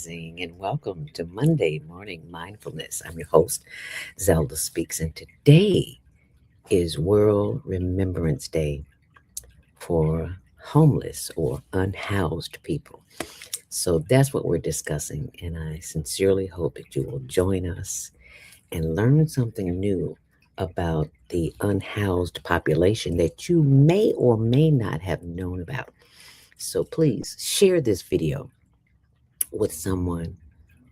rising, and welcome to Monday Morning Mindfulness. I'm your host, Zelda Speaks, and today is World Remembrance Day for homeless or unhoused people. So that's what we're discussing, and I sincerely hope that you will join us and learn something new about the unhoused population that you may or may not have known about. So please share this video with someone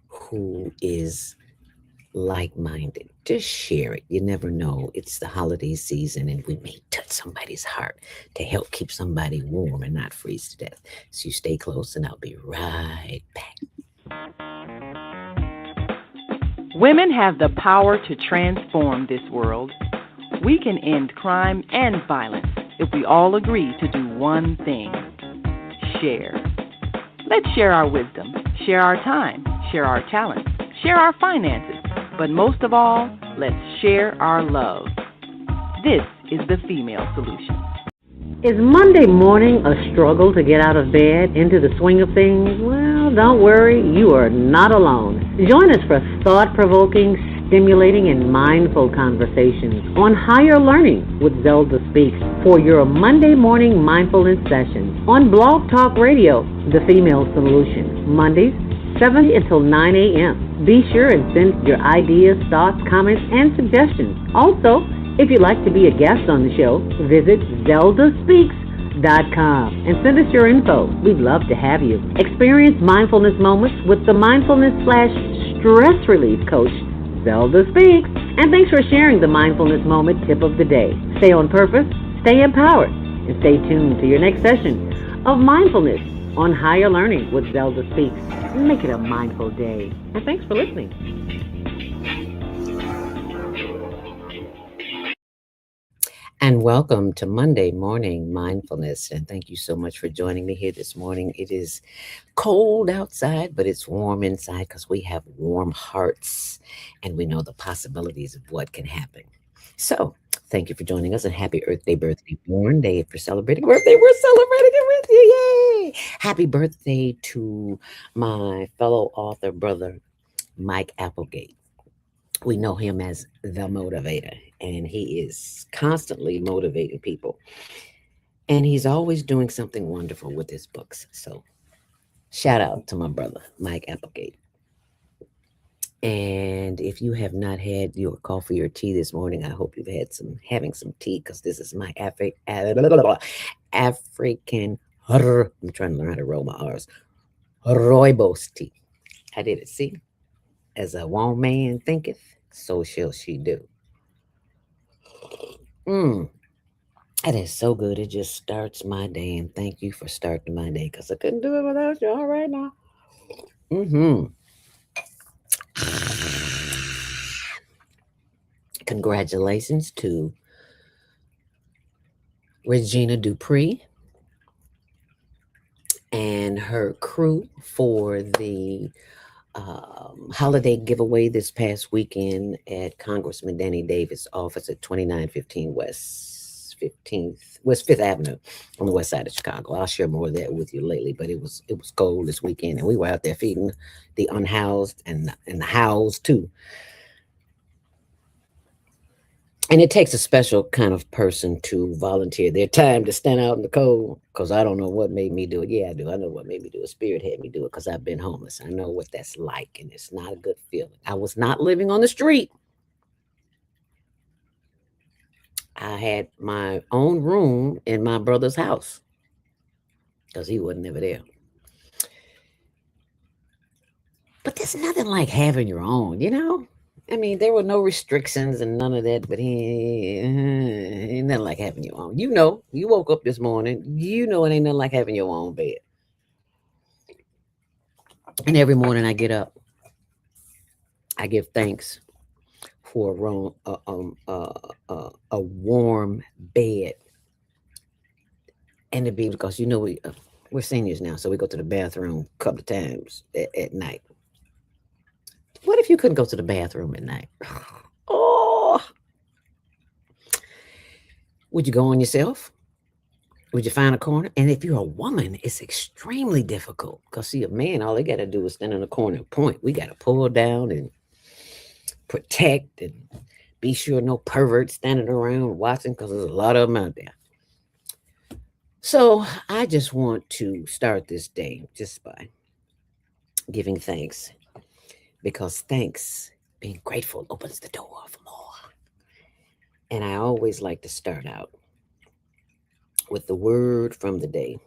who is like minded. Just share it. You never know. It's the holiday season, and we may touch somebody's heart to help keep somebody warm and not freeze to death. So you stay close, and I'll be right back. Women have the power to transform this world. We can end crime and violence if we all agree to do one thing: share. Let's share our wisdom, share our time, share our talents, share our finances, but most of all, let's share our love. This is the Female Solution. Is Monday morning a struggle to get out of bed, into the swing of things? Well, don't worry, you are not alone. Join us for thought-provoking, stimulating, and mindful conversations on higher learning with Zelda Speaks for your Monday morning mindfulness sessions on Blog Talk Radio, The Female Solution, Mondays, 7 until 9 a.m. Be sure and send your ideas, thoughts, comments, and suggestions. Also, if you'd like to be a guest on the show, visit zeldaspeaks.com and send us your info. We'd love to have you. Experience mindfulness moments with the mindfulness/stress relief coach, Zelda Speaks. And thanks for sharing the mindfulness moment tip of the day. Stay on purpose, stay empowered, and stay tuned to your next session of mindfulness on higher learning with Zelda Speaks. Make it a mindful day. And thanks for listening. And welcome to Monday Morning Mindfulness. And thank you so much for joining me here this morning. It is cold outside, but it's warm inside because we have warm hearts and we know the possibilities of what can happen. So thank you for joining us, and happy Earth Day, birthday born day. If you're celebrating birthday, we're celebrating it with you. Yay! Happy birthday to my fellow author brother, Mike Applegate. We know him as the motivator, and he is constantly motivating people. And he's always doing something wonderful with his books. So shout out to my brother, Mike Applegate. And if you have not had your coffee or tea this morning, I hope you've having some tea, because this is my African, I'm trying to learn how to roll my R's, rooibos tea. I did it, see? As a one man thinketh, so shall she do. It is so good. It just starts my day, and thank you for starting my day, because I couldn't do it without you. All right now. Congratulations to Regina Dupree and her crew for the holiday giveaway this past weekend at Congressman Danny Davis' office at 2915 West 5th Avenue on the west side of Chicago. I'll share more of that with you lately, but it was cold this weekend, and we were out there feeding the unhoused and the housed too. And it takes a special kind of person to volunteer their time to stand out in the cold, because I don't know what made me do it. Yeah, I do. I know what made me do it. Spirit had me do it, because I've been homeless. I know what that's like, and it's not a good feeling. I was not living on the street. I had my own room in my brother's house, because he wasn't ever there. But there's nothing like having your own, you know? I mean, there were no restrictions and none of that, but ain't nothing like having your own. You know, you woke up this morning, you know it ain't nothing like having your own bed. And every morning I get up, I give thanks for a warm bed. And to be, because, you know, we're seniors now, so we go to the bathroom a couple of times at night. What if you couldn't go to the bathroom at night? Oh, would you go on yourself? Would you find a corner? And if you're a woman, it's extremely difficult because, see, a man, all they got to do is stand in a corner and point. We got to pull down and protect and be sure no perverts standing around watching because there's a lot of them out there. So I just want to start this day just by giving thanks because thanks, being grateful, opens the door for more. And I always like to start out with the word from the day,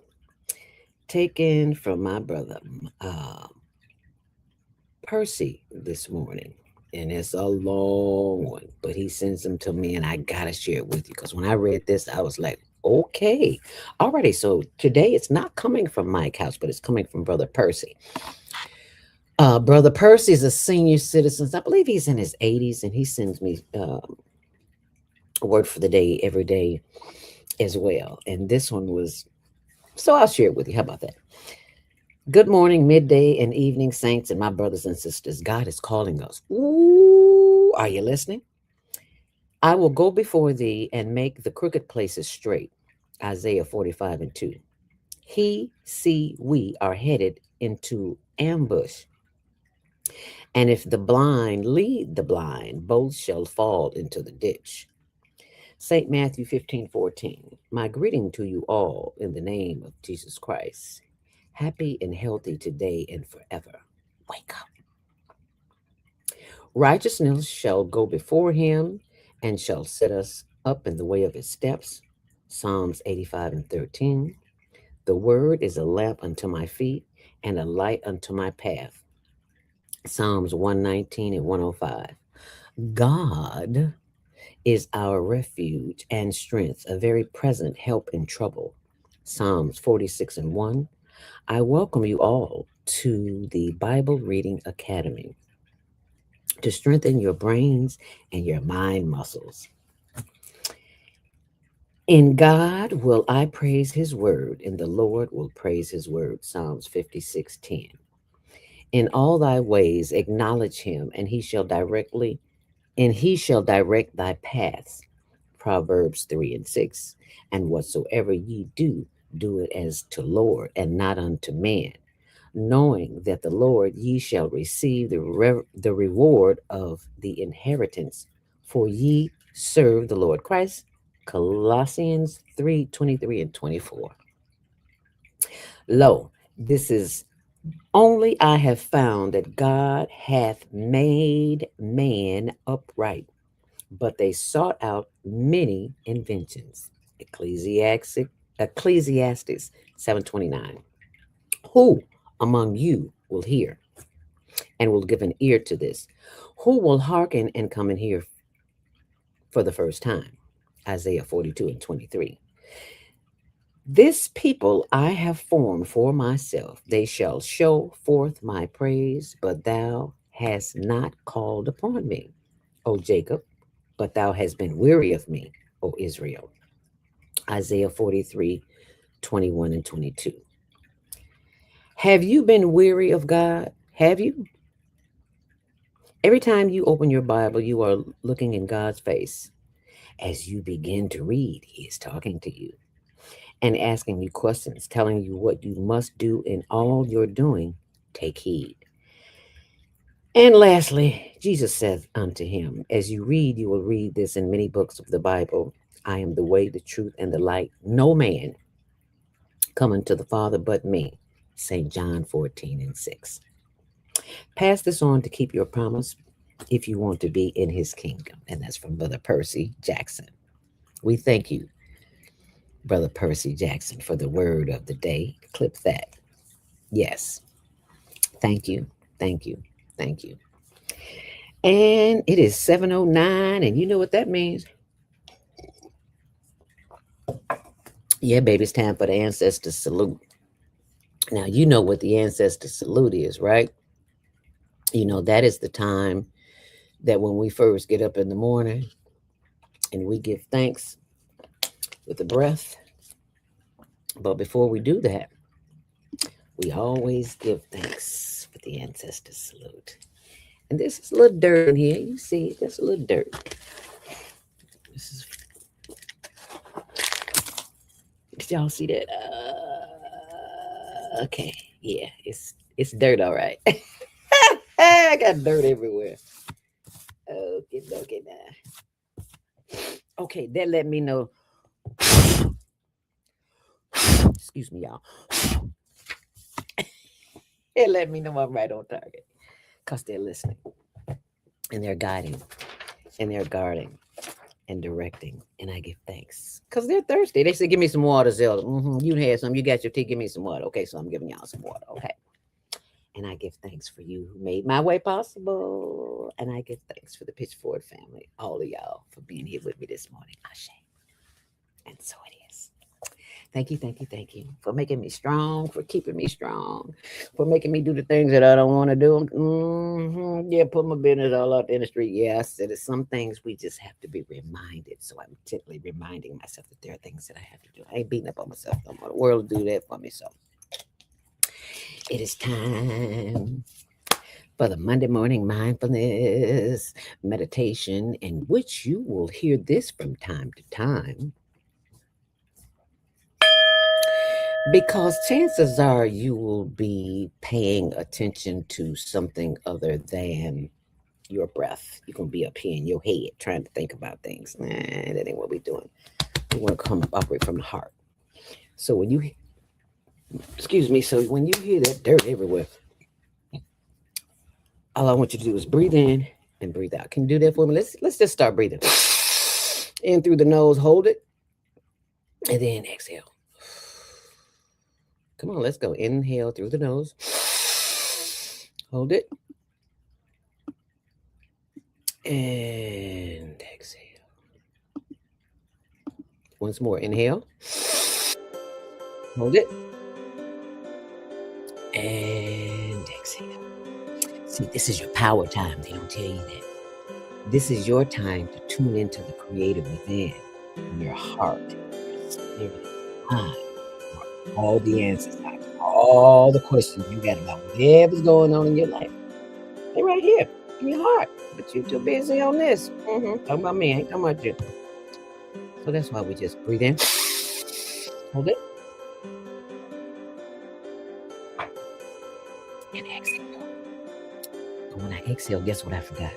taken from my brother uh, Percy this morning. And it's a long one, but he sends them to me, and I gotta share it with you because when I read this, I was like, okay, alrighty. So today it's not coming from Mike House, but it's coming from Brother Percy. Brother Percy is a senior citizen. I believe he's in his 80s, and he sends me a word for the day every day as well. And this one was, so I'll share it with you. How about that? Good morning, midday, and evening, saints, and my brothers and sisters. God is calling us. Ooh, are you listening? I will go before thee and make the crooked places straight. Isaiah 45 and 2. He, see, we are headed into ambush. And if the blind lead the blind, both shall fall into the ditch. St. Matthew 15:14. My greeting to you all in the name of Jesus Christ. Happy and healthy today and forever. Wake up. Righteousness shall go before him and shall set us up in the way of his steps. Psalms 85 and 13. The word is a lamp unto my feet and a light unto my path. Psalms 119 and 105. God is our refuge and strength, a very present help in trouble. Psalms 46 and 1. I welcome you all to the Bible Reading Academy to strengthen your brains and your mind muscles. In God will I praise his word, and the Lord will praise his word. Psalms 56:10. In all thy ways acknowledge him, and he shall direct thy paths. Proverbs 3 and 6. And whatsoever ye do, do it as to Lord and not unto man, knowing that the Lord ye shall receive the reward of the inheritance, for ye serve the Lord Christ. Colossians 3:23 and 24. Lo, this is only I have found that God hath made man upright, but they sought out many inventions. Ecclesiastes 7:29. Who among you will hear and will give an ear to this? Who will hearken and come and hear for the first time? Isaiah 42 and 23. This people I have formed for myself. They shall show forth my praise, but thou hast not called upon me, O Jacob, but thou hast been weary of me, O Israel. Isaiah 43:21 and 22. Have you been weary of God? Have you? Every time you open your Bible, you are looking in God's face. As you begin to read, he is talking to you and asking you questions, telling you what you must do in all you're doing. Take heed. And lastly, Jesus said unto him, as you read, you will read this in many books of the Bible. I am the way, the truth, and the light. No man coming to the Father but me. St. John 14 and 6. Pass this on to keep your promise if you want to be in his kingdom. And that's from Brother Percy Jackson. We thank you, Brother Percy Jackson, for the word of the day. Clip that. Yes. Thank you. Thank you. Thank you. And it is 7:09, and you know what that means. Yeah, baby, it's time for the ancestor salute. Now, you know what the ancestor salute is, right? You know, that is the time that when we first get up in the morning and we give thanks with the breath. But before we do that, we always give thanks with the ancestor salute. And this is a little dirt in here. You see, there's a little dirt. This is y'all see that? Okay. Yeah, it's dirt, all right. I got dirt everywhere. Okay, now. Okay, that let me know. Excuse me, y'all. It let me know I'm right on target. Because they're listening. And they're guiding. And they're guarding. And directing. And I give thanks. Because they're thirsty. They said, give me some water, Zelda. You had some. You got your tea. Give me some water. Okay, so I'm giving y'all some water. Okay. And I give thanks for you who made my way possible. And I give thanks for the Pitchford family, all of y'all, for being here with me this morning. Ashe. And so it is. Thank you for making me strong, for keeping me strong, for making me do the things that I don't want to do. Yeah, put my business all out in the street. Yeah, I said it. Some things we just have to be reminded. So I'm gently reminding myself that there are things that I have to do. I ain't beating up on myself no more. The world will do that for me. So it is time for the Monday morning mindfulness meditation, in which you will hear this from time to time, because chances are you will be paying attention to something other than your breath. You're going to be up here in your head trying to think about things. Nah, that ain't what we're doing. We want to operate from the heart. So when you, so when you hear that dirt everywhere, all I want you to do is breathe in and breathe out. Can you do that for me? Let's just start breathing. In through the nose, hold it, and then exhale. Come on, let's go. Inhale through the nose. Hold it. And exhale. Once more. Inhale. Hold it. And exhale. See, this is your power time. They don't tell you that. This is your time to tune into the creative within, in your heart, your spirit, mind. All the answers, all the questions you got about whatever's going on in your life. They're right here in your heart. But you're too busy on this. Talking about me, I ain't talking about you. So that's why we just breathe in. Hold it. And exhale. And when I exhale, guess what I forgot?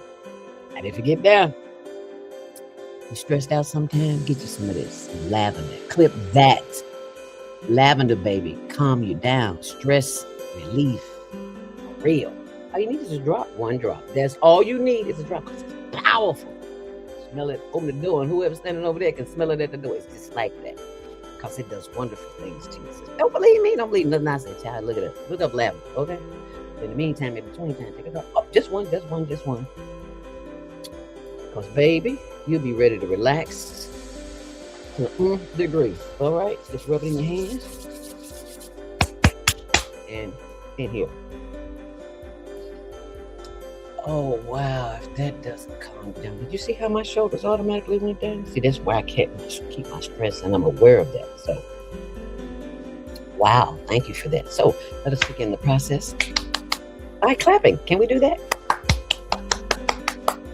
I didn't forget down. You stressed out sometimes? Get you some of this lavender. Clip that. Lavender, baby, calm you down. Stress relief, real. All you need is a drop, one drop. That's all you need is a drop. It's powerful. Smell it, open the door, and whoever's standing over there can smell it at the door. It's just like that, because it does wonderful things to you. Don't believe me? Don't believe nothing I say, child. Look at it. Look up lavender, okay? In the meantime, in between time, take a drop. Oh, just one. Because, baby, you'll be ready to relax. To an degree. All right, just rub it in your hands and in here. Oh wow, if that doesn't calm down. Did you see how my shoulders automatically went down? See, that's where I keep my stress, and I'm aware of that. So wow, thank you for that. So let us begin the process by clapping. Can we do that?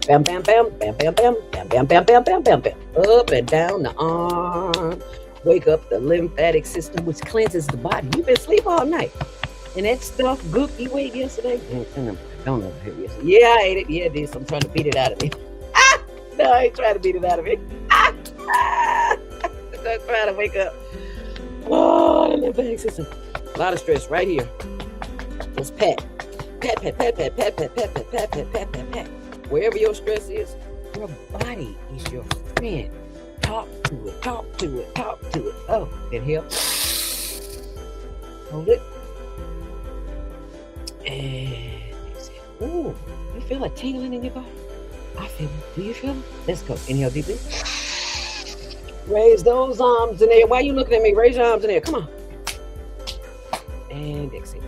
Bam, bam, bam, bam, bam, bam, bam, bam, bam, bam, bam, bam, bam. Up and down the arm. Wake up the lymphatic system, which cleanses the body. You've been asleep all night. And that stuff, gook you ate yesterday? Don't over here yesterday. Yeah, I ate it. Yeah, I did. So I'm trying to beat it out of me. No, I ain't trying to beat it out of me. I'm trying to wake up. Oh, the lymphatic system. A lot of stress right here. Let's pat. Pat, pat, pat, pat, pat, pat, pat, pat, pat, pat, pat, pat, pat. Wherever your stress is, your body is your friend. Talk to it, talk to it, talk to it. Oh, inhale. Hold it. And exhale. Ooh, you feel a tingling in your body? I feel it. Do you feel it? Let's go. Inhale deeply. Raise those arms in the air. Why are you looking at me? Raise your arms in the air. Come on. And exhale.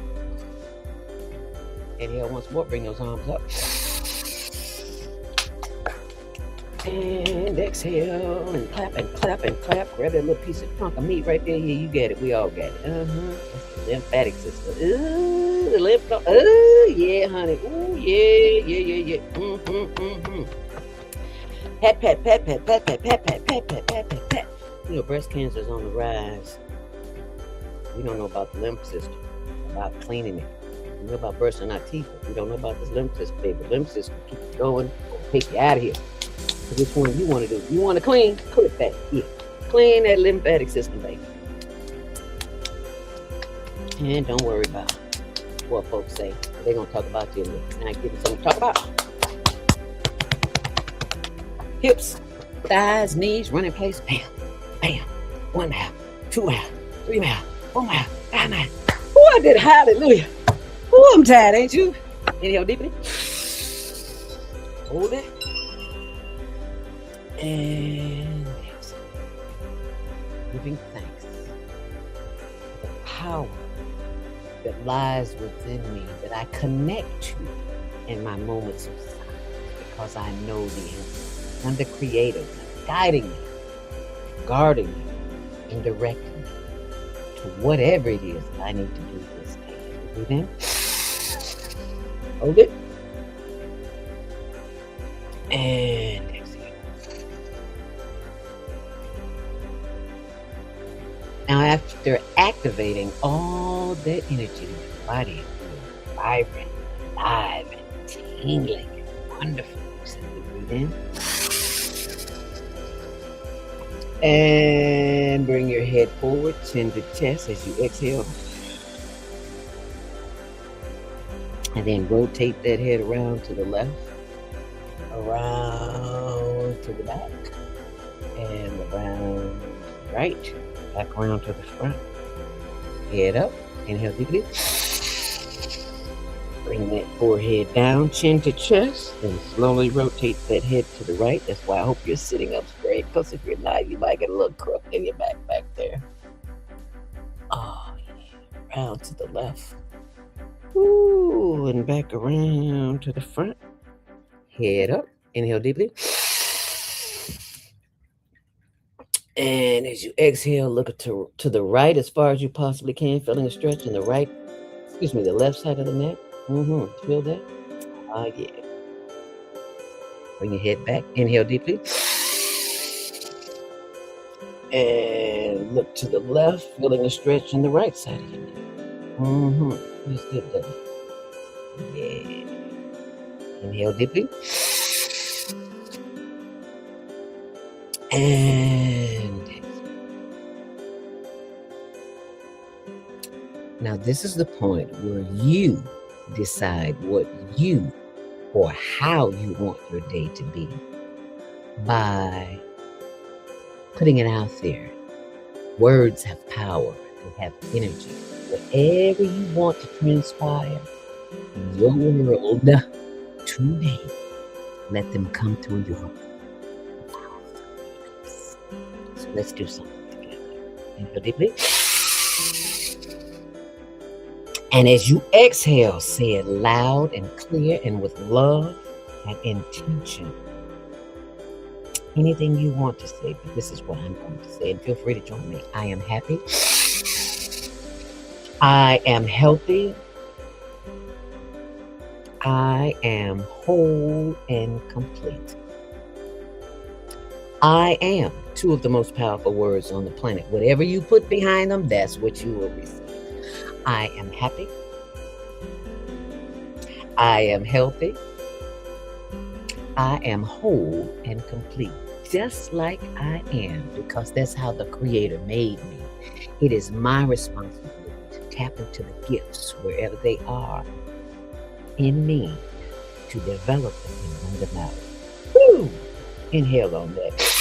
Inhale once more. Bring those arms up. And exhale, and clap, and clap, and clap. Grab that little piece of chunk of meat right there. Yeah, you get it. We all got it. That's the lymphatic system. Ooh, the lymph. Ooh, yeah, honey. Ooh, yeah. Pat, pat, pat, pat, pat, pat, pat, pat, pat, pat, pat, pat, pat. You know, breast cancer is on the rise. We don't know about the lymph system, about cleaning it. We know about brushing our teeth, but we don't know about this lymph system, baby. The lymph system keep you going, or take you out of here. So which one you want to do? You want to clean? Click that. Yeah. Clean that lymphatic system, baby. And don't worry about what folks say. They're going to talk about you. And I give you something to talk about. Hips, thighs, knees, running place. Bam, bam. 1 mile, 2 mile, 3 mile, 4 mile, 5 mile. Oh, I did hallelujah. Oh, I'm tired, ain't you? Inhale deeply. Hold it. And exhale. Giving thanks for the power that lies within me, that I connect to in my moments of silence, because I know the answer. I'm the creator, guiding me, guarding me, and directing me to whatever it is that I need to do this day. Breathe in. Hold it. And exhale. Now, after activating all that energy in your body, feels vibrant, alive, and tingling, and wonderful. Simply breathe in. And bring your head forward, chin to chest as you exhale. And then rotate that head around to the left, around to the back, and around to the right, back around to the front. Head up, inhale deeply. Bring that forehead down, chin to chest, and slowly rotate that head to the right. That's why I hope you're sitting up straight, because if you're not, you might get a little crook in your back there. Oh, yeah. Round to the left. Ooh, and back around to the front. Head up, inhale deeply. And as you exhale, look to the right as far as you possibly can, feeling a stretch in the left side of the neck. Feel that? Oh, yeah. Bring your head back. Inhale deeply. And look to the left, feeling a stretch in the right side of your neck. Feels good, doesn't it? Yeah. Inhale deeply. And exhale. Now, this is the point where you decide what you or how you want your day to be by putting it out there. Words have power, they have energy. Whatever you want to transpire in your world today, let them come through your mouth. So let's do something together. Inhale deeply. And as you exhale, say it loud and clear and with love and intention. Anything you want to say, but this is what I'm going to say. And feel free to join me. I am happy. I am healthy. I am whole and complete. I am two of the most powerful words on the planet. Whatever you put behind them, that's what you will receive. I am happy. I am healthy. I am whole and complete, just like I am, because that's how the Creator made me. It is my responsibility to tap into the gifts wherever they are in me to develop them and bring them out. Woo! Inhale on that.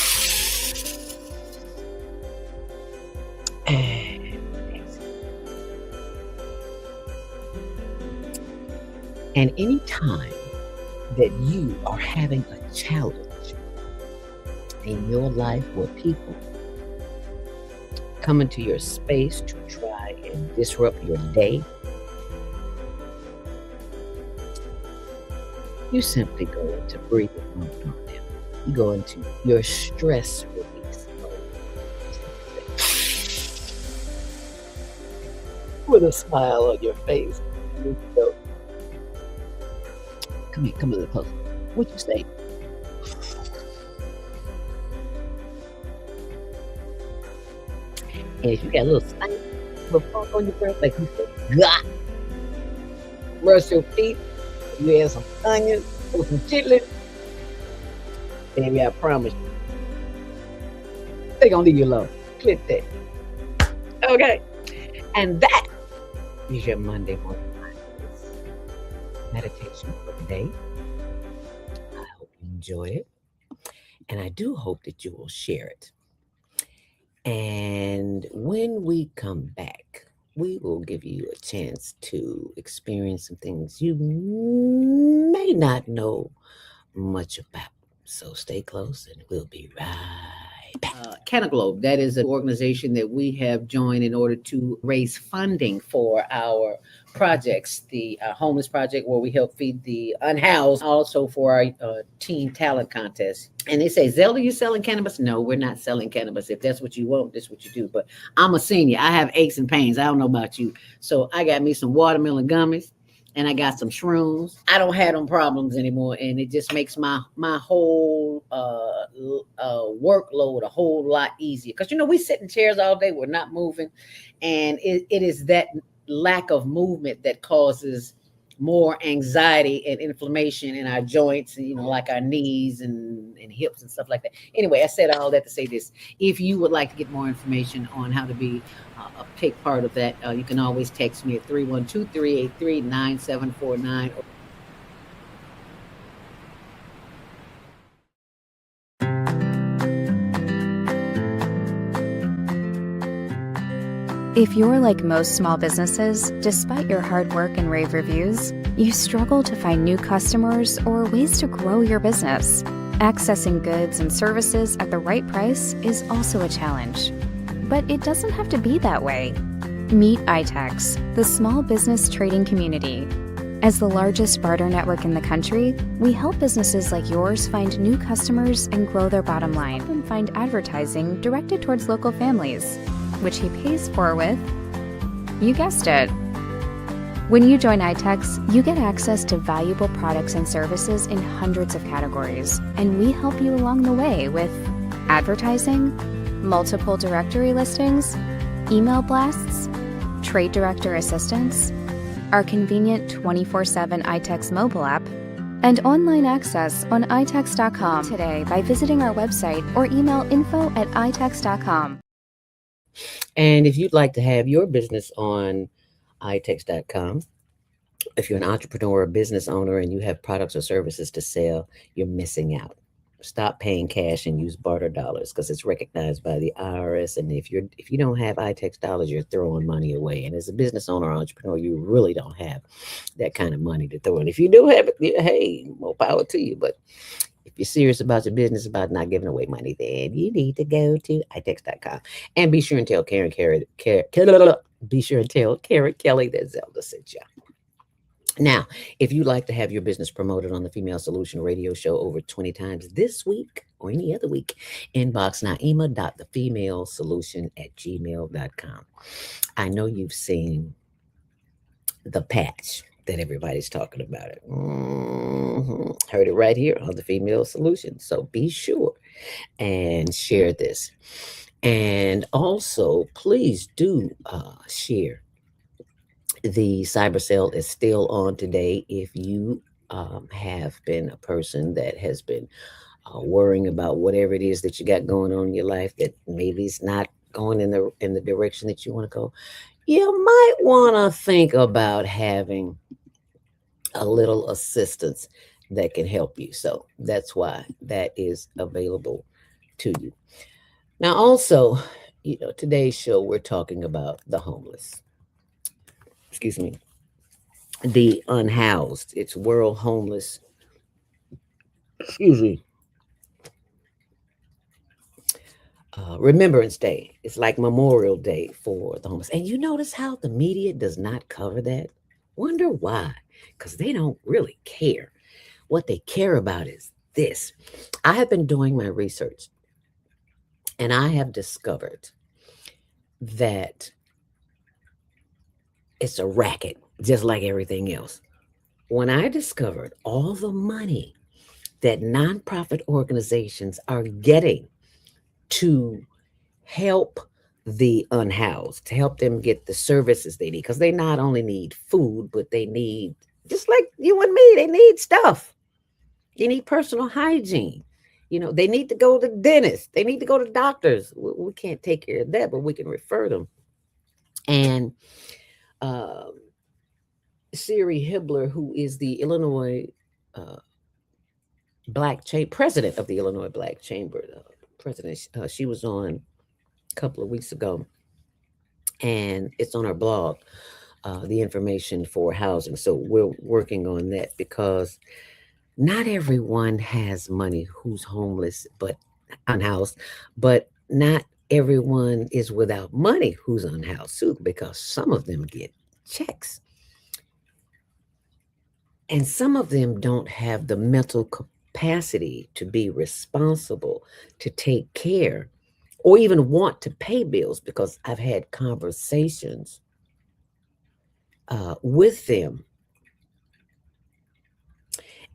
And any time that you are having a challenge in your life where people come into your space to try and disrupt your day, you simply go into breathing mode on them. You go into your stress release mode. With a smile on your face. You go. Come here, come a little closer. What you say? And if you got a little stank, Little funk on your breath, like you said, God, brush your teeth, you add some onions, or some chitlins, baby, I promise you, they gonna leave you alone. Click that. Okay. And that is your Monday morning meditation for today. I hope you enjoy it. And I do hope that you will share it. And when we come back, we will give you a chance to experience some things you may not know much about. So stay close and we'll be right back. Canaglobe, that is an organization that we have joined in order to raise funding for our projects, the homeless project where we help feed the unhoused, also for our teen talent contest. And they say, Zelda, you selling cannabis? No, we're not selling cannabis. If that's what you want, that's what you do. But I'm a senior. I have aches and pains. I don't know about you. So I got me some watermelon gummies and I got some shrooms. I don't have them problems anymore, and it just makes my whole workload a whole lot easier. Because we sit in chairs all day, we're not moving, and it is that lack of movement that causes more anxiety and inflammation in our joints, and like our knees and hips and stuff like that. Anyway, I said all that to say this: if you would like to get more information on how to be a big part of that, you can always text me at 312-383-9749. If you're like most small businesses, despite your hard work and rave reviews, you struggle to find new customers or ways to grow your business. Accessing goods and services at the right price is also a challenge. But it doesn't have to be that way. Meet iTex, the small business trading community. As the largest barter network in the country, we help businesses like yours find new customers and grow their bottom line, and find advertising directed towards local families, which he pays for with, you guessed it. When you join iTex, you get access to valuable products and services in hundreds of categories, and we help you along the way with advertising, multiple directory listings, email blasts, trade director assistance, our convenient 24/7 iTex mobile app, and online access on itex.com today by visiting our website or email info@itex.com. And if you'd like to have your business on itex.com, if you're an entrepreneur or business owner and you have products or services to sell, you're missing out. Stop paying cash and use barter dollars because it's recognized by the IRS. And if you don't have iTex dollars, you're throwing money away. And as a business owner or entrepreneur, you really don't have that kind of money to throw in. If you do have it, hey, more power to you. But if you're serious about your business, about not giving away money, then you need to go to itex.com. And be sure and tell be sure and tell Karen Kelly that Zelda sent you. Now, if you'd like to have your business promoted on the Female Solution radio show over 20 times this week or any other week, inbox naima.thefemalesolution@gmail.com. I know you've seen the patch that everybody's talking about it. Heard it right here on the Female Solution. So be sure and share this. And also, please do share. The cyber sale is still on today. If you have been a person that has been worrying about whatever it is that you got going on in your life that maybe it's not going in the direction that you want to go, you might want to think about having a little assistance that can help you. So that's why that is available to you. Now, also, today's show, we're talking about the homeless. Excuse me, the unhoused. It's World Homeless, Remembrance Day. It's like Memorial Day for the homeless. And you notice how the media does not cover that? Wonder why? Because they don't really care. What they care about is this. I have been doing my research, and I have discovered that it's a racket, just like everything else. When I discovered all the money that nonprofit organizations are getting to help the unhoused, to help them get the services they need. Because they not only need food, but they need, just like you and me, they need stuff. They need personal hygiene. They need to go to the dentist. They need to go to doctors. We can't take care of that, but we can refer them. And uh, Siri Hibbler, who is the Illinois uh, president of the Illinois Black Chamber, president, she was on a couple of weeks ago, and it's on our blog, the information for housing. So we're working on that because not everyone has money who's homeless but unhoused, but not everyone is without money who's unhoused too, because some of them get checks and some of them don't have the mental capacity to be responsible, to take care, or even want to pay bills, because I've had conversations with them.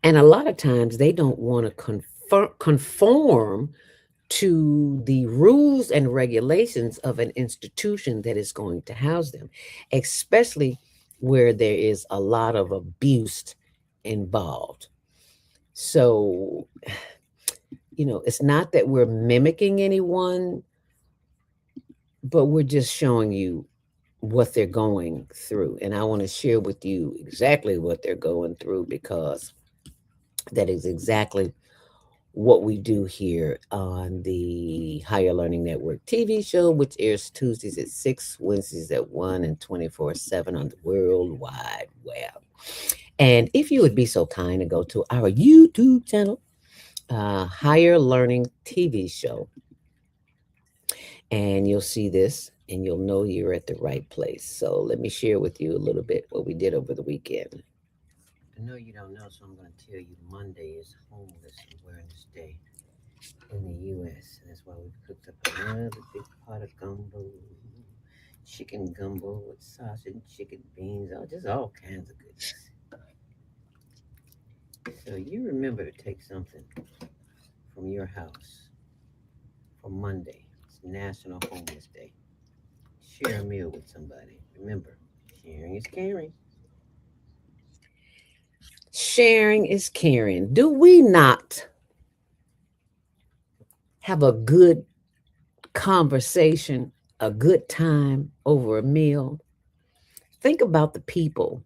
And a lot of times they don't want to conform to the rules and regulations of an institution that is going to house them, especially where there is a lot of abuse involved. So, it's not that we're mimicking anyone, but we're just showing you what they're going through. And I want to share with you exactly what they're going through, because that is exactly what we do here on the Higher Learning Network TV show, which airs Tuesdays at 6, Wednesdays at 1, and 24/7 on the World Wide Web. And if you would be so kind to go to our YouTube channel, Higher Learning TV show, and you'll see this and you'll know you're at the right place. So let me share with you a little bit what we did over the weekend. I know you don't know, so I'm going to tell you Monday is Homeless Awareness Day in the U.S. And that's why we've cooked up another big pot of gumbo, chicken gumbo with sausage, chicken beans, just all kinds of goodness. So you remember to take something from your house for Monday. It's National Homeless Day. Share a meal with somebody. Remember, sharing is caring. Sharing is caring. Do we not have a good conversation, a good time over a meal? Think about the people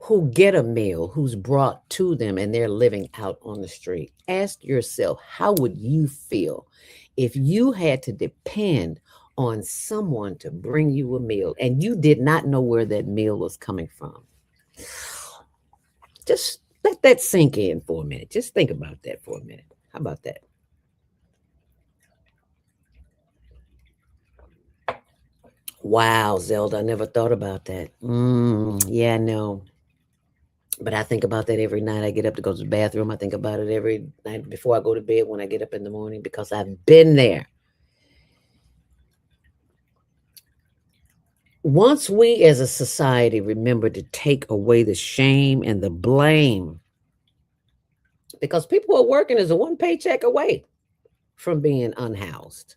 who get a meal, who's brought to them, and they're living out on the street. Ask yourself, how would you feel if you had to depend on someone to bring you a meal and you did not know where that meal was coming from? Just let that sink in for a minute. Just think about that for a minute. How about that? Wow, Zelda, I never thought about that. Yeah, no. But I think about that every night I get up to go to the bathroom. I think about it every night before I go to bed, when I get up in the morning, because I've been there. Once we as a society remember to take away the shame and the blame, because people are working as a one paycheck away from being unhoused.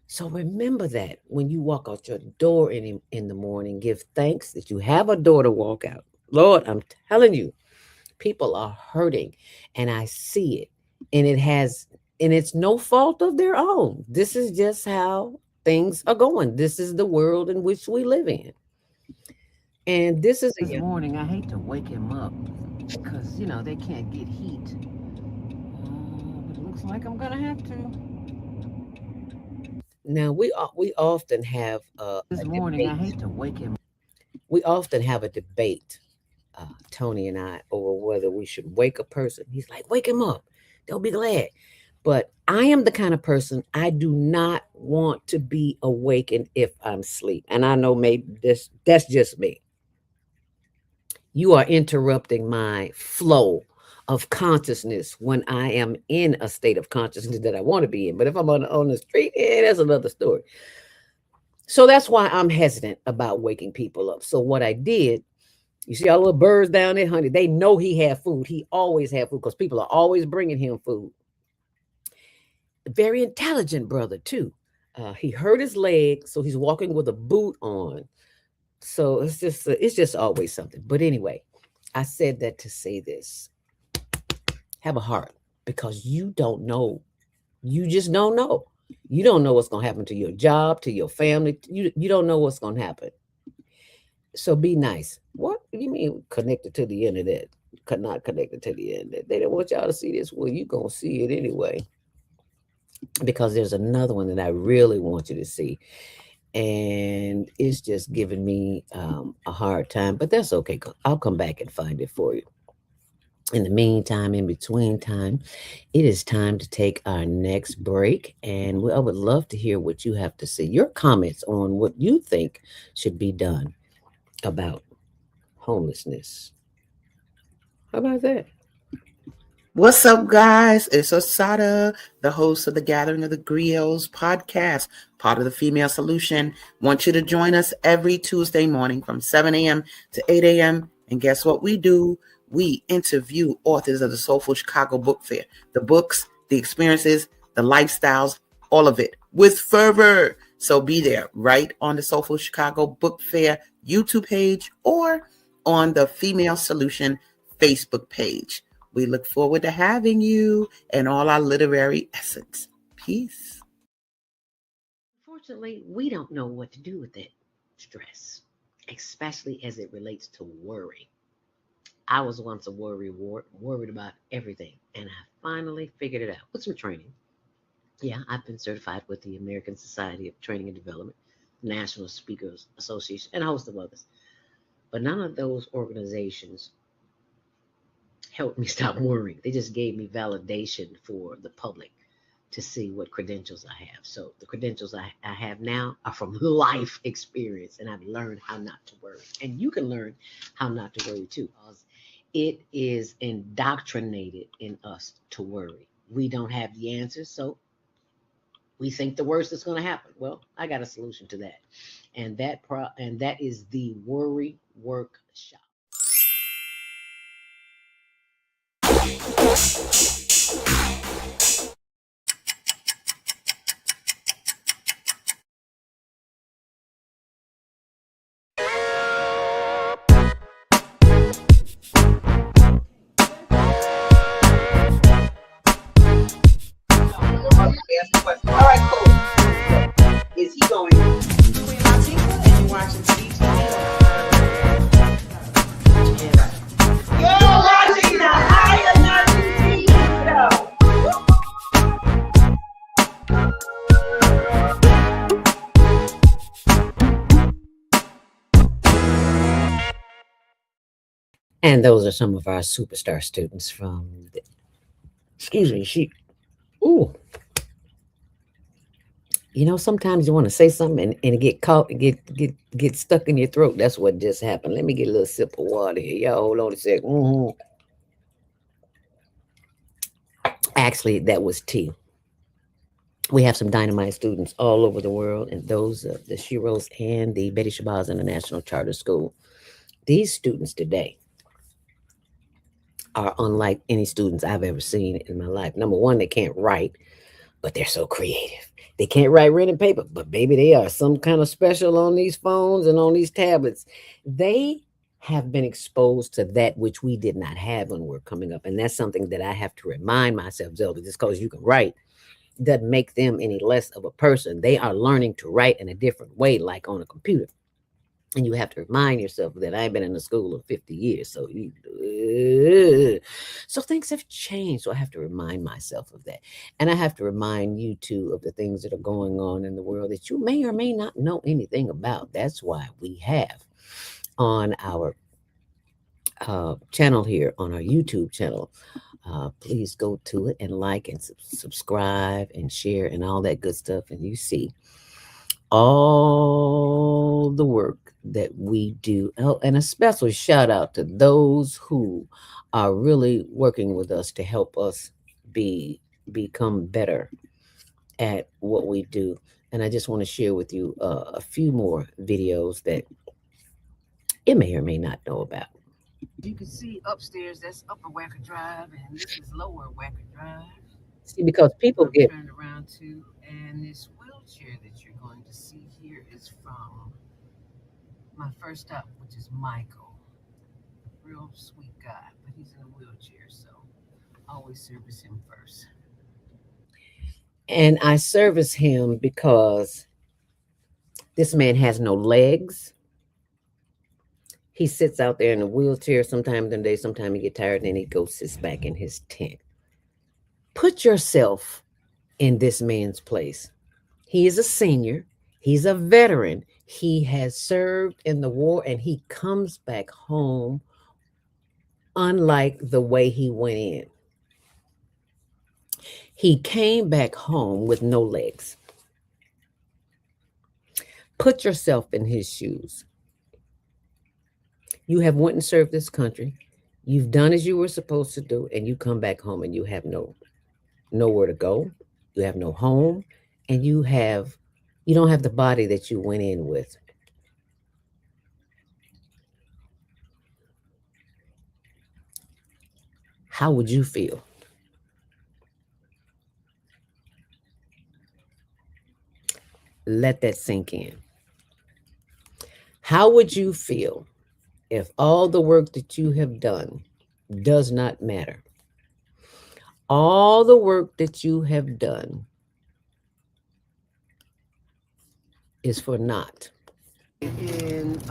So remember that when you walk out your door in the morning, give thanks that you have a door to walk out. Lord, I'm telling you, people are hurting, and I see it. And it's no fault of their own. This is just how things are going. This is the world in which we live in. And this morning, I hate to wake him up because, they can't get heat. But it looks like I'm going to have to. Now, we often have this morning, I hate to wake him. We often have a debate, Tony and I, over whether we should wake a person. He's like, wake him up. They'll be glad. But I am the kind of person, I do not want to be awakened if I'm asleep. And I know maybe that's just me. You are interrupting my flow of consciousness when I am in a state of consciousness that I want to be in. But if I'm on the street, that's another story. So that's why I'm hesitant about waking people up. So what I did, you see all the little birds down there, honey, they know he had food. He always had food because people are always bringing him food. Very intelligent brother, too. He hurt his leg, so he's walking with a boot on. So it's just always something. But anyway, I said that to say this: have a heart, because you don't know. You just don't know. You don't know what's going to happen to your job, to your family. You don't know what's going to happen. So be nice. What do you mean connected to the internet? Not connected to the internet. They don't want y'all to see this. Well, you gonna see it anyway, because there's another one that I really want you to see, and it's just giving me a hard time. But that's okay. I'll come back and find it for you. In the meantime, in between time, it is time to take our next break, and I would love to hear what you have to say. Your comments on what you think should be done about homelessness. How about that? What's up, guys? It's Osada, the host of the Gathering of the Griots podcast, part of the Female Solution. Want you to join us every Tuesday morning from 7 a.m. to 8 a.m. And guess what we do? We interview authors of the Soulful Chicago Book Fair. The books, the experiences, the lifestyles, all of it with fervor. So be there right on the Soulful Chicago Book Fair YouTube page or on the Female Solution Facebook page. We look forward to having you and all our literary essence. Peace. Unfortunately, we don't know what to do with that stress, especially as it relates to worry. I was once a worried about everything, and I finally figured it out with some training. Yeah, I've been certified with the American Society of Training and Development, National Speakers Association, and a host of others. But none of those organizations helped me stop worrying. They just gave me validation for the public to see what credentials I have. So the credentials I have now are from life experience, and I've learned how not to worry. And you can learn how not to worry too, because it is indoctrinated in us to worry. We don't have the answers, so we think the worst is going to happen. Well, I got a solution to that, and that is the Worry Workshop. All right, cool. Is he going? Queen Latifah, is you watching TV? You're watching the Higher Nurturing TV show. And those are some of our superstar students from, excuse me, ooh, sometimes you want to say something and it get caught, get stuck in your throat. That's what just happened. Let me get a little sip of water here. Y'all hold on a second. Actually, that was tea. We have some dynamite students all over the world, and those the Shiros and the Betty Shabazz International Charter School. These students today are unlike any students I've ever seen in my life. Number one, they can't write, but they're so creative. They can't write written paper, but baby, they are some kind of special on these phones and on these tablets. They have been exposed to that which we did not have when we were coming up. And that's something that I have to remind myself, Zelda, just because you can write doesn't make them any less of a person. They are learning to write in a different way, like on a computer. And you have to remind yourself that I've been in the school of 50 years. So things have changed. So I have to remind myself of that. And I have to remind you too of the things that are going on in the world that you may or may not know anything about. That's why we have on our channel here, on our YouTube channel, please go to it and like and subscribe and share and all that good stuff. And you see all the work that we do. Oh, and a special shout out to those who are really working with us to help us become better at what we do. And I just want to share with you a few more videos that you may or may not know about. You can see upstairs, that's Upper Wacker Drive, and this is Lower Wacker Drive. See, because people get Turned around to, and this wheelchair that you're going to see here is from my first stop, which is Michael. Real sweet guy, but he's in a wheelchair, so I always service him first. and I service him because this man has no legs. He sits out there in a wheelchair sometimes in the day, sometimes he get tired, and then he goes sits back in his tent. Put yourself in this man's place. He is a senior, he's a veteran, he has served in the war, and he comes back home unlike the way he went in. He came back home with no legs. Put yourself in his shoes. You have went and served this country. You've done as you were supposed to do, and you come back home and you have nowhere to go. You have no home, and you don't have the body that you went in with. How would you feel? Let that sink in. How would you feel if all the work that you have done does not matter? All the work that you have done is for naught. And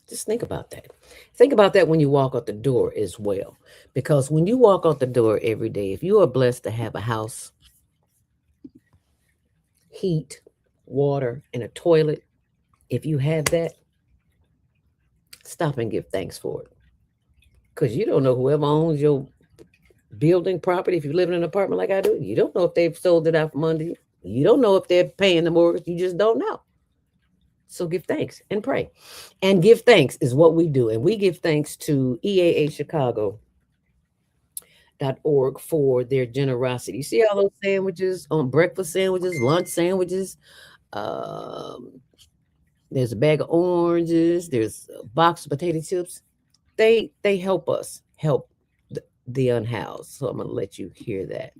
Just think about that. Think about that when you walk out the door as well. Because when you walk out the door every day, if you are blessed to have a house, heat, water, and a toilet, if you have that, stop and give thanks for it. Because you don't know whoever owns your building property, if you live in an apartment like I do, you don't know if they've sold it out from under you. You don't know if they're paying the mortgage. You just don't know. So give thanks and pray. And give thanks is what we do. And we give thanks to EAAchicago.org for their generosity. You see all those sandwiches on breakfast sandwiches, lunch sandwiches. There's a bag of oranges. There's a box of potato chips. They help us help the unhoused. So I'm going to let you hear that.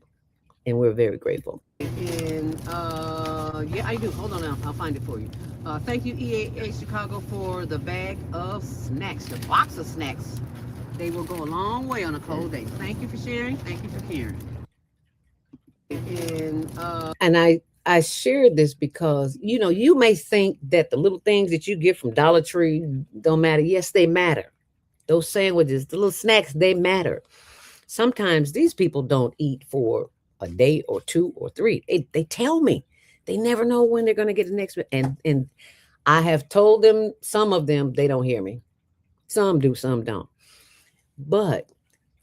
And we're very grateful. And yeah, I do. Hold on now. I'll find it for you. Thank you, EAA Chicago, for the bag of snacks, the box of snacks. They will go a long way on a cold day. Thank you for sharing. Thank you for caring. And I shared this because, you may think that the little things that you get from Dollar Tree don't matter. Yes, they matter. Those sandwiches, the little snacks, they matter. Sometimes these people don't eat for a day or two or three. They tell me they never know when they're going to get the next one. And I have told them, some of them, they don't hear me. Some do, some don't. But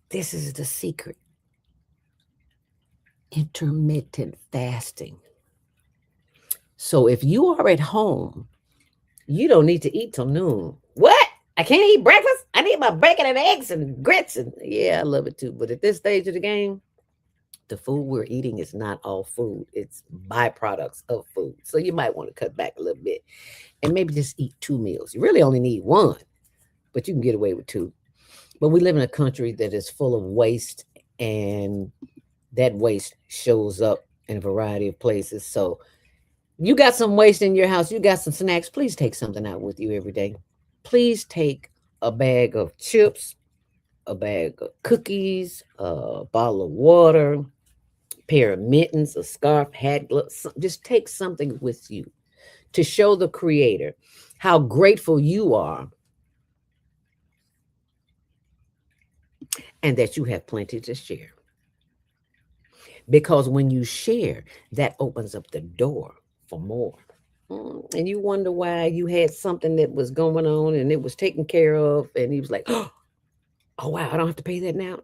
this is the secret. Intermittent fasting. So if you are at home, you don't need to eat till noon. What? I can't eat breakfast? I need my bacon and eggs and grits. And yeah, I love it too. But at this stage of the game, the food we're eating is not all food. It's byproducts of food. So you might want to cut back a little bit and maybe just eat 2 meals. You really only need one, but you can get away with 2. But we live in a country that is full of waste, and that waste shows up in a variety of places. So you got some waste in your house, you got some snacks, please take something out with you every day. Please take a bag of chips, a bag of cookies, a bottle of water, pair of mittens, a scarf, hat, gloves. Just take something with you to show the Creator how grateful you are and that you have plenty to share. Because when you share, that opens up the door for more. And you wonder why you had something that was going on and it was taken care of. And he was like, oh, wow, I don't have to pay that now.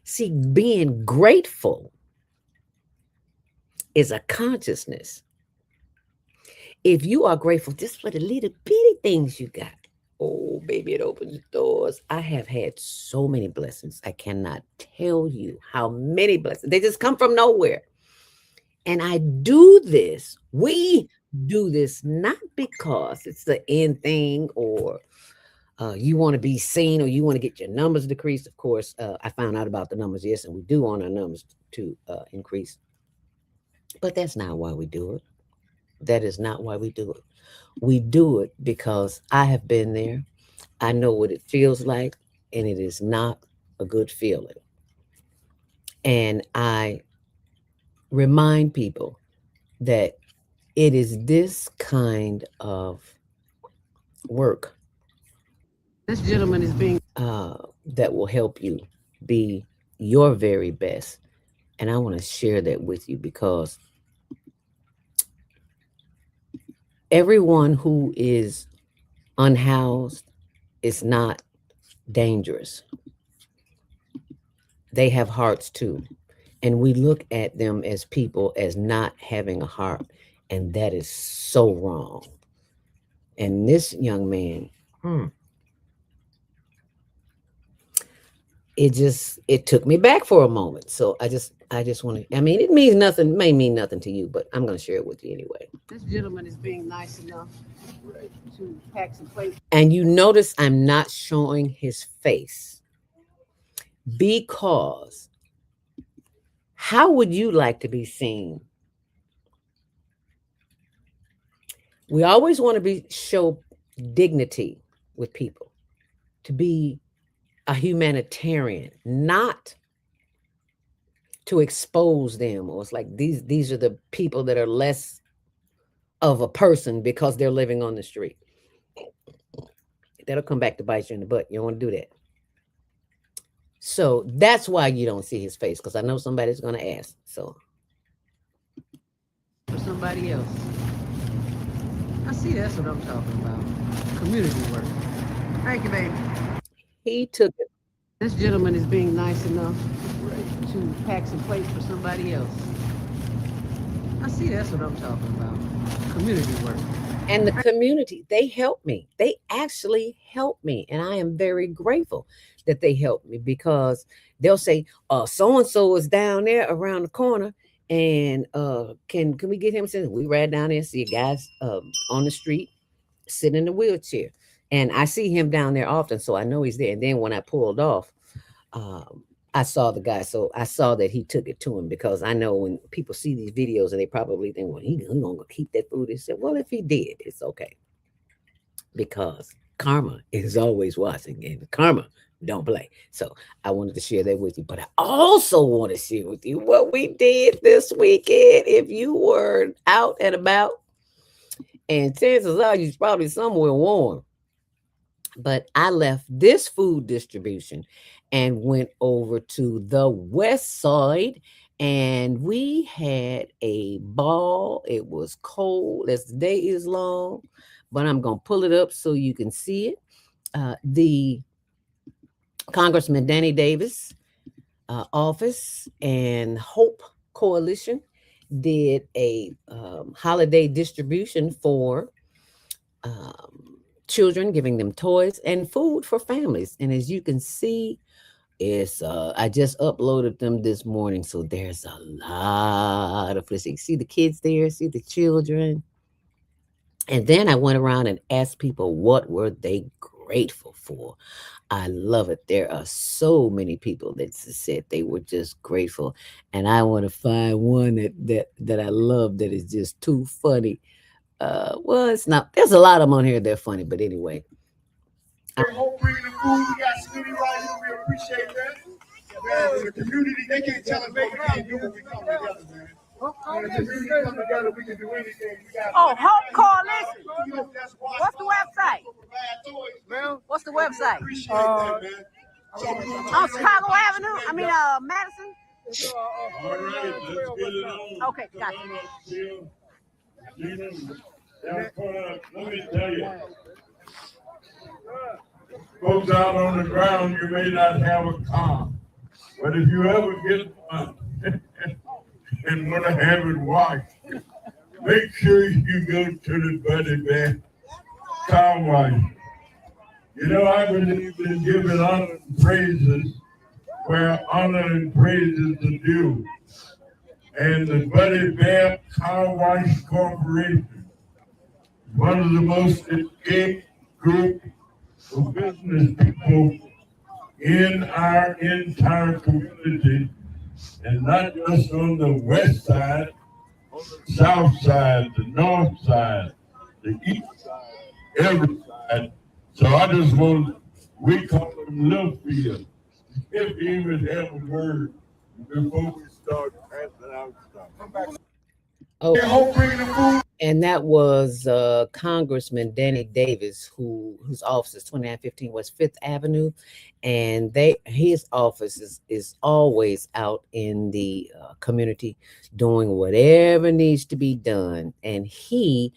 See, being grateful is a consciousness. If you are grateful just for the little bitty things you got, oh, baby, it opens doors. I have had so many blessings. I cannot tell you how many blessings. They just come from nowhere. And I do this. We do this not because it's the end thing or you want to be seen or you want to get your numbers decreased. Of course, I found out about the numbers, yes, and we do want our numbers to increase. But that's not why we do it. That is not why we do it. We do it because I have been there. I know what it feels like, and it is not a good feeling. And I remind people that it is this kind of work This gentleman is being that will help you be your very best. And I want to share that with you because everyone who is unhoused is not dangerous. They have hearts too. And we look at them as people as not having a heart. And that is so wrong. And this young man, it took me back for a moment. So I just want to, I mean, it means nothing, may mean nothing to you, but I'm going to share it with you anyway. This gentleman is being nice enough to pack some plates. And you notice I'm not showing his face because how would you like to be seen? We always want to show dignity with people, to be a humanitarian, not to expose them. Or it's like these are the people that are less of a person because they're living on the street. That'll come back to bite you in the butt. You don't want to do that. So that's why you don't see his face, because I know somebody's going to ask. So for somebody else. I see, that's what I'm talking about. Community work. Thank you, baby. He took it. This gentleman is being nice enough to pack some plates for somebody else. I see, that's what I'm talking about. Community work. And the community, they help me. They actually help me. And I am very grateful that they help me, because they'll say, so-and-so is down there around the corner. And can we get him? Since we ride down there and see a guy on the street sitting in a wheelchair. And I see him down there often, so I know he's there. And then when I pulled off, I saw the guy. So I saw that he took it to him, because I know when people see these videos and they probably think, well, he's going to keep that food. He said, well, if he did, it's okay. Because karma is always watching, and karma don't play. So I wanted to share that with you. But I also want to share with you what we did this weekend. If you were out and about, and chances are you're probably somewhere warm. But I left this food distribution and went over to the west side, and we had a ball. It was cold as the day is long, but I'm going to pull it up so you can see it. The Congressman Danny Davis office and Hope Coalition did a holiday distribution for children, giving them toys and food for families. And as you can see, it's I just uploaded them this morning, so there's a lot of this. You see the kids there, see the children. And then I went around and asked people what were they grateful for. I love it. There are so many people that said they were just grateful, and I want to find one that I love that is just too funny. Well, it's not. There's a lot of them on here. They're funny, but anyway. Hope bringing the food. We got Smitty right here. We appreciate that. Man, the community, they can't tell us what we can't do when we come together, man. When the community come together, we can do anything. Hope Coalition. What's the website? What's the website? Appreciate that, man. On Chicago Avenue? I mean, Madison? All right, let's get it on. Okay, got you. Let me tell you, folks out on the ground, you may not have a car, but if you ever get one and want to have it washed, make sure you go to the Buddy Bear car wash. You know, I believe in giving honor and praises where honor and praises are due. And the Buddy Bear Car Wash Corporation, one of the most engaged group for business people in our entire community, and not just on the west side, on the south side, the north side, the east side, every side. So I just want, we call them Littlefield. If you even have a word before we start passing out stuff. Oh, and that was Congressman Danny Davis, whose office is 2915 West Fifth Avenue, and his office is always out in the community doing whatever needs to be done, and he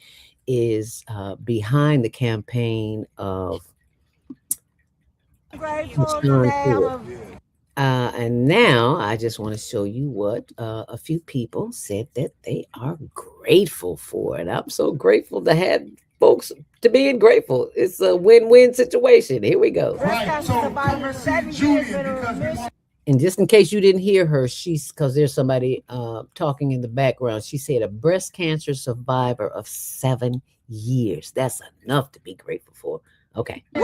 is behind the campaign of Sean Ford. And now I just want to show you what a few people said that they are grateful for. And I'm so grateful to have folks to being grateful. It's a win-win situation. Here we go. Right. And just in case you didn't hear her, because there's somebody talking in the background, she said a breast cancer survivor of 7 years. That's enough to be grateful for. Okay. I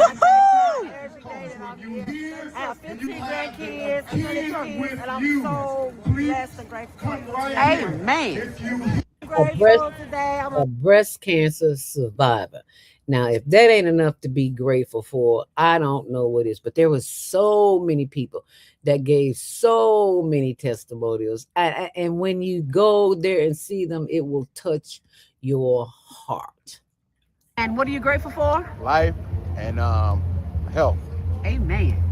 have 15 grandkids, 100 kids, and I'm so blessed and grateful. Amen. A breast cancer survivor. Now, if that ain't enough to be grateful for, I don't know what is. But there was so many people that gave so many testimonials. And when you go there and see them, it will touch your heart. And what are you grateful for? Life and health. Amen.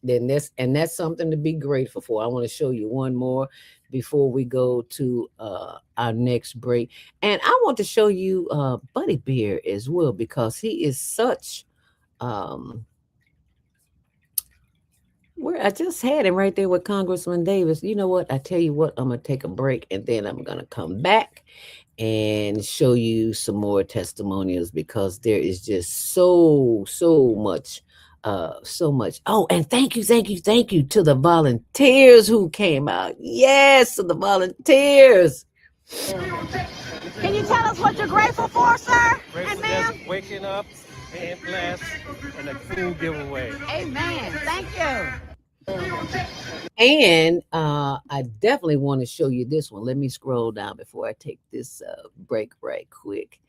Then that's something to be grateful for. I want to show you one more before we go to our next break. And I want to show you Buddy Bear as well, because he is such where I just had him right there with Congressman Davis. You know what? I tell you what, I'm gonna take a break and then I'm gonna come back and show you some more testimonials, because there is just so much. Oh, and thank you to the volunteers who came out. Yes, to the volunteers. Can you tell us what you're grateful for, sir? And ma'am? Waking up, being blessed, and a cool giveaway. Amen. Thank you. And I definitely want to show you this one. Let me scroll down before I take this break right quick.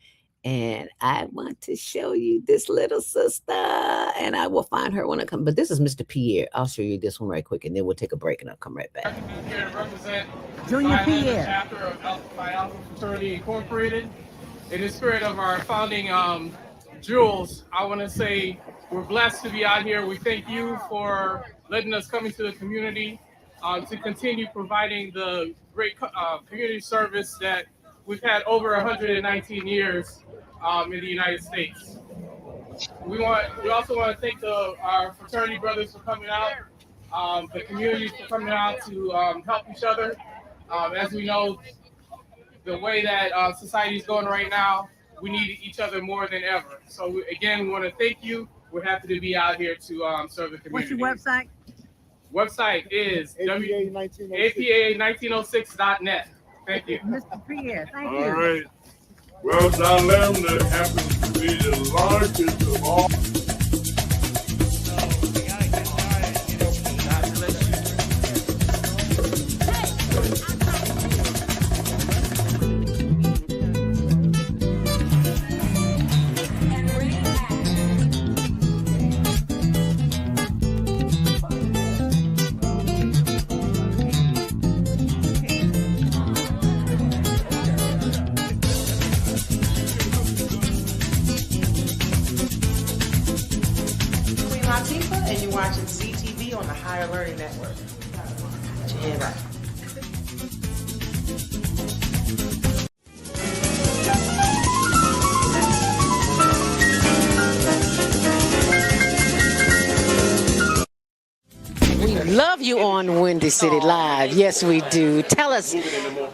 And I want to show you this little sister, and I will find her when I come. But this is Mr. Pierre. I'll show you this one right quick, and then we'll take a break, and I'll come right back. I'm here to represent Junior Pierre, chapter of Phi Alpha Fraternity Incorporated. In the spirit of our founding jewels, I want to say we're blessed to be out here. We thank you for letting us come into the community to continue providing the great community service that we've had over 119 years in the United States. We also want to thank our fraternity brothers for coming out, the community for coming out to help each other. As we know, the way that society is going right now, we need each other more than ever. So we want to thank you. We're happy to be out here to serve the community. what's your website? Website is apa1906.net. Thank you. Mr. Pierre, thank you. All right. Well, John Lemon happens to be the largest of all. And you're watching CTV on the Higher Learning Network. Put your hand up. We love you on Windy City Live. Yes, we do. Tell us,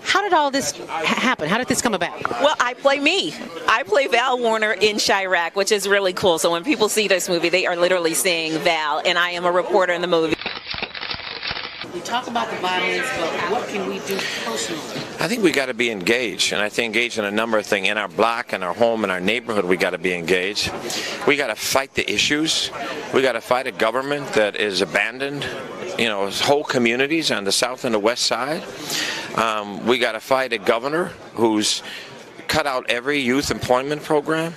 how did all this happen? How did this come about? Well, I play me. I play Val Warner in Chirac, which is really cool. So when people see this movie, they are literally seeing Val, and I am a reporter in the movie. We talk about the violence, but what can we do personally? I think we got to be engaged, and I think engaged in a number of things. In our block, in our home, in our neighborhood, we got to be engaged. We got to fight the issues. We got to fight a government that is abandoned, whole communities on the south and the west side. We got to fight a governor who's cut out every youth employment program,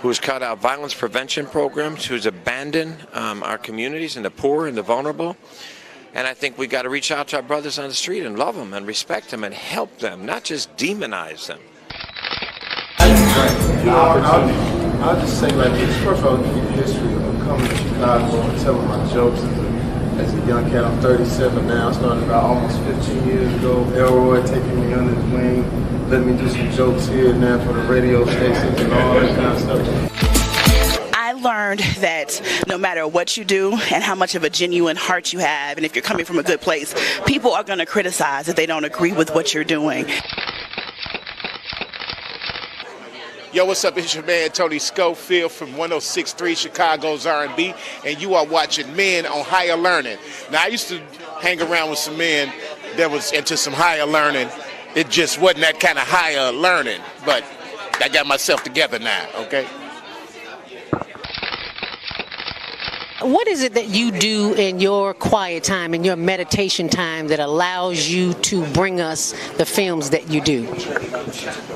who's cut out violence prevention programs, who's abandoned our communities and the poor and the vulnerable. And I think we got to reach out to our brothers on the street and love them and respect them and help them, not just demonize them. I'll just say like this. First of all, let me get the history of coming to Chicago and telling my jokes as a young cat. I'm 37 now. I started about almost 15 years ago. Elroy taking me under his wing, letting me do some jokes here and there for the radio stations and all that kind of stuff. I learned that no matter what you do and how much of a genuine heart you have, and if you're coming from a good place, people are going to criticize if they don't agree with what you're doing. Yo, what's up? It's your man Tony Schofield from 106.3 Chicago's R&B, and you are watching Men on Higher Learning. Now, I used to hang around with some men that was into some higher learning. It just wasn't that kind of higher learning, but I got myself together now, okay? What is it that you do in your quiet time, in your meditation time, that allows you to bring us the films that you do?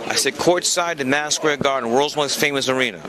I sit courtside in Madison Square Garden, world's most famous arena.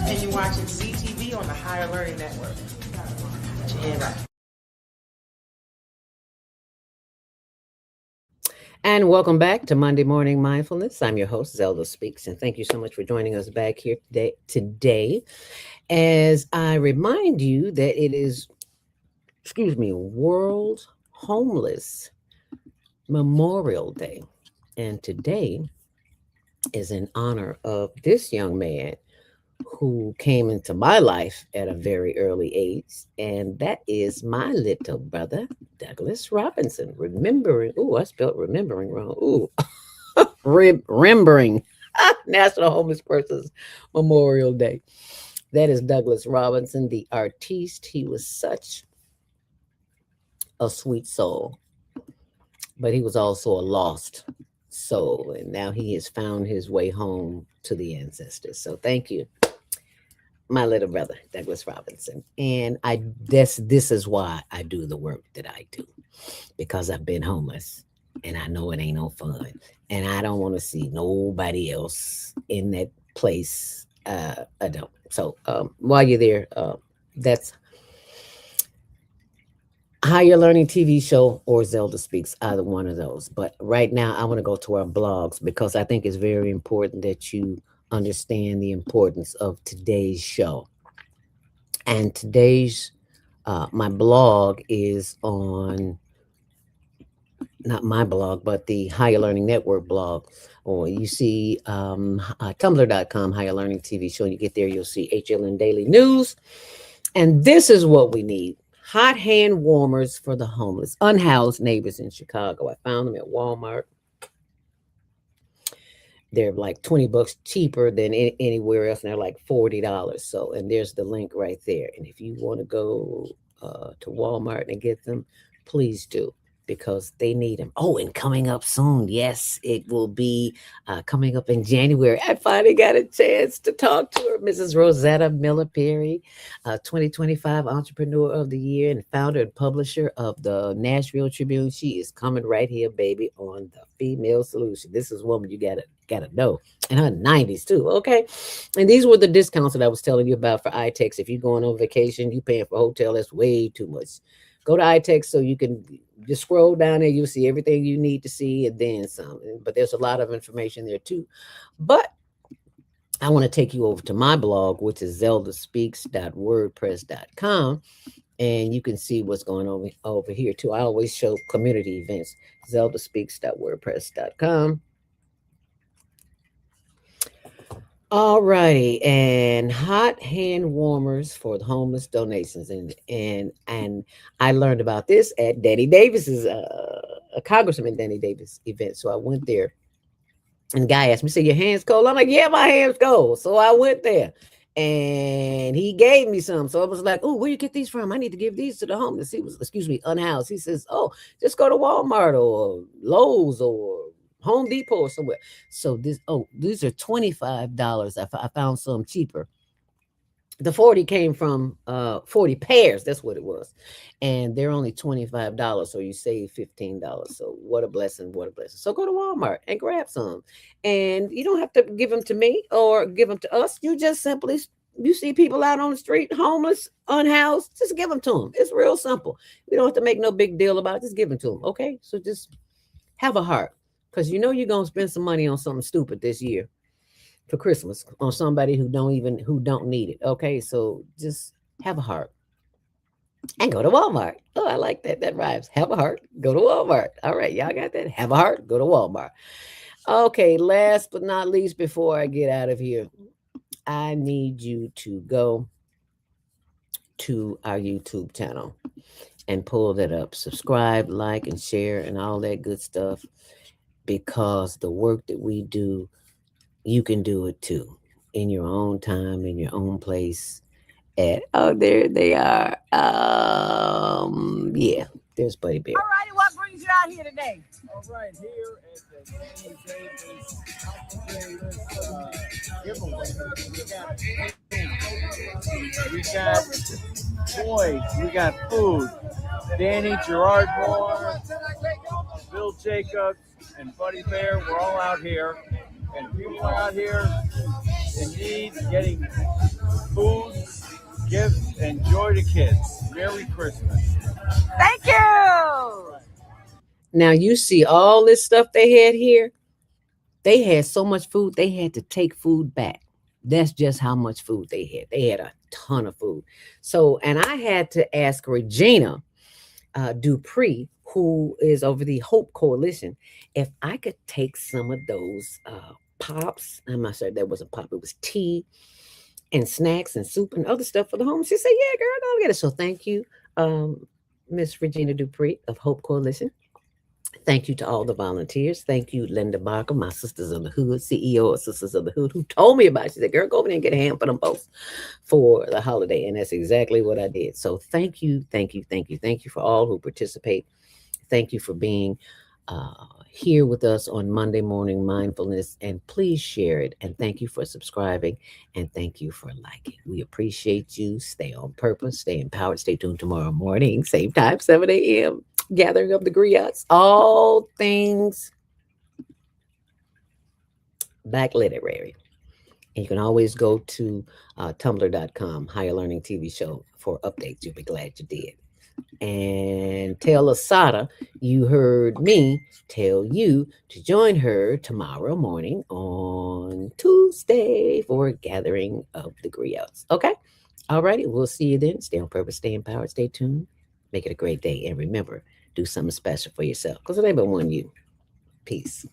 And you're watching ZTV on the Higher Learning Network. Put your hand right. And welcome back to Monday Morning Mindfulness. I'm your host, Zelda Speaks, and thank you so much for joining us back here today. As I remind you that it is, World Homeless Memorial Day. And today is in honor of this young man who came into my life at a very early age, and that is my little brother, Douglas Robinson. I spelled remembering wrong. Remembering National Homeless Persons Memorial Day. That is Douglas Robinson, the artiste. He was such a sweet soul, but he was also a lost soul, and now he has found his way home to the ancestors. So thank you, my little brother, Douglas Robinson. And this is why I do the work that I do, because I've been homeless and I know it ain't no fun, and I don't want to see nobody else in that place. I don't. So while you're there, that's Higher Learning TV show or Zelda Speaks, either one of those. But right now I want to go to our blogs, because I think it's very important that you understand the importance of today's show. And today's my blog is on, not my blog, but the Higher Learning Network blog. Or you see tumblr.com, Higher Learning TV show. You get there, you'll see HLN Daily News. And this is what we need: hot hand warmers for the homeless, unhoused neighbors in Chicago. I found them at Walmart. They're like $20 cheaper than anywhere else, and they're like $40. So, and there's the link right there. And if you want to go to Walmart and get them, please do, because they need them. Oh, and coming up soon, yes, it will be coming up in January. I finally got a chance to talk to her, Mrs. Rosetta Miller Perry, 2025 Entrepreneur of the Year and founder and publisher of the Nashville Tribune. She is coming right here, baby, on the Female Solution. This is a woman you gotta know, in her 90s too. Okay, and these were the discounts that I was telling you about for iTex. If you're going on vacation, you paying for a hotel, that's way too much. Go to iTex so you can just scroll down there. You'll see everything you need to see and then some. But there's a lot of information there too. But I want to take you over to my blog, which is zeldaspeaks.wordpress.com. And you can see what's going on over here too. I always show community events, zeldaspeaks.wordpress.com. All righty, and hot hand warmers for the homeless donations, and I learned about this at Danny Davis's a Congressman Danny Davis event. So I went there, and the guy asked me, "Say your hands cold?" I'm like, "Yeah, my hands cold." So I went there, and he gave me some. So I was like, "Oh, where you get these from? I need to give these to the homeless." He was, excuse me, unhoused. He says, "Oh, just go to Walmart or Lowe's or Home Depot or somewhere." So these are $25. I found some cheaper. The 40 came from 40 pairs. That's what it was. And they're only $25. So you save $15. So what a blessing. What a blessing. So go to Walmart and grab some. And you don't have to give them to me or give them to us. You just simply, you see people out on the street, homeless, unhoused, just give them to them. It's real simple. We don't have to make no big deal about it. Just give them to them. Okay. So just have a heart. Because you know you're going to spend some money on something stupid this year for Christmas on somebody who don't need it. Okay, so just have a heart and go to Walmart. Oh, I like that. That rhymes. Have a heart, go to Walmart. All right, y'all got that? Have a heart, go to Walmart. Okay, last but not least, before I get out of here, I need you to go to our YouTube channel and pull that up. Subscribe, like, and share, and all that good stuff. Because the work that we do, you can do it too, in your own time, in your own place. There they are. Yeah, there's Buddy Bear. All righty, what brings you out here today? All right, here at the Danny Davis giveaway, we got toys, we got food. Danny, Gerard Moore, Bill Jacobs, and Buddy Bear, we're all out here. And people are out here in need, getting food, gifts, and joy to kids. Merry Christmas. Thank you. Now you see all this stuff they had here. They had so much food, they had to take food back. That's just how much food they had. They had a ton of food. So, and I had to ask Regina Dupree, who is over the Hope Coalition, if I could take some of those pops. I'm not sure that wasn't pop. It was tea and snacks and soup and other stuff for the homeless. She said, "Yeah, girl, go get it." So thank you, Miss Regina Dupree of Hope Coalition. Thank you to all the volunteers. Thank you, Linda Barker, my Sisters of the Hood, CEO of Sisters of the Hood, who told me about it. She said, "Girl, go over there and get a ham for them folks for the holiday." And that's exactly what I did. So thank you, thank you, thank you, thank you for all who participate. Thank you for being here with us on Monday Morning Mindfulness, and please share it. And thank you for subscribing, and thank you for liking. We appreciate you. Stay on purpose, stay empowered. Stay tuned tomorrow morning, same time, 7 a.m. Gathering of the griots, all things Black literary. And you can always go to tumblr.com, Higher Learning TV Show, for updates. You'll be glad you did. And tell Asada you heard me tell you to join her tomorrow morning on Tuesday for a gathering of the griots. Okay? All righty. We'll see you then. Stay on purpose, stay empowered, stay tuned. Make it a great day. And remember, do something special for yourself, because it ain't but one you. Peace.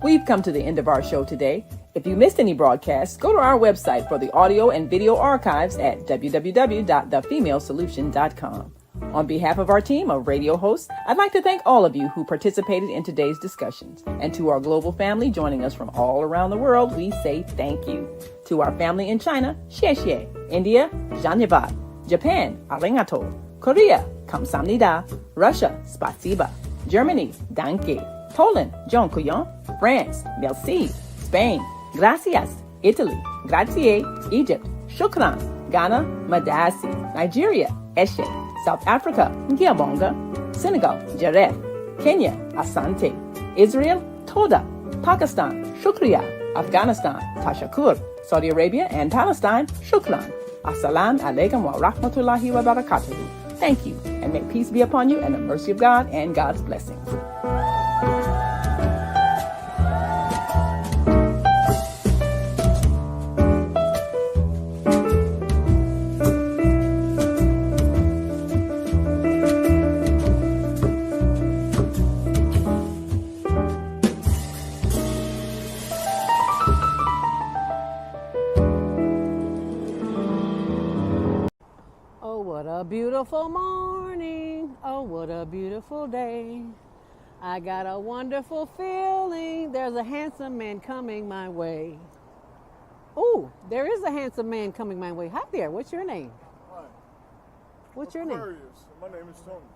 We've come to the end of our show today. If you missed any broadcasts, go to our website for the audio and video archives at www.thefemalesolution.com. On behalf of our team of radio hosts, I'd like to thank all of you who participated in today's discussions. And to our global family joining us from all around the world, we say thank you. To our family in China, xie xie. India, zhanyavad. Japan, arigato. Korea, kamsamnida. Russia, spasiba. Germany, danke. Poland, dziękuję. France, merci. Spain, gracias. Italy, grazie. Egypt, shukran. Ghana, madasi. Nigeria, eshe. South Africa, ngiyabonga. Senegal, jaref. Kenya, asante. Israel, toda. Pakistan, shukriya. Afghanistan, tashakur. Saudi Arabia and Palestine, shukran. Assalamu alaikum wa rahmatullahi wa barakatuhu. Thank you, and may peace be upon you and the mercy of God and God's blessings. beautiful morning. Oh, what a beautiful day. I got a wonderful feeling. There's a handsome man coming my way. Oh, there is a handsome man coming my way. Hi there. What's your name? Hi. What's your name? Aquarius. My name is Tony.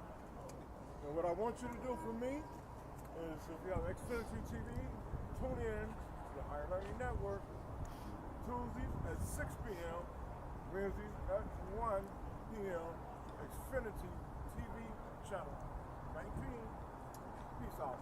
And what I want you to do for me is if you have Xfinity TV, tune in to the Higher Learning Network Tuesdays at 6 p.m., Wednesdays at 1 p.m., Xfinity TV channel 19. Peace out.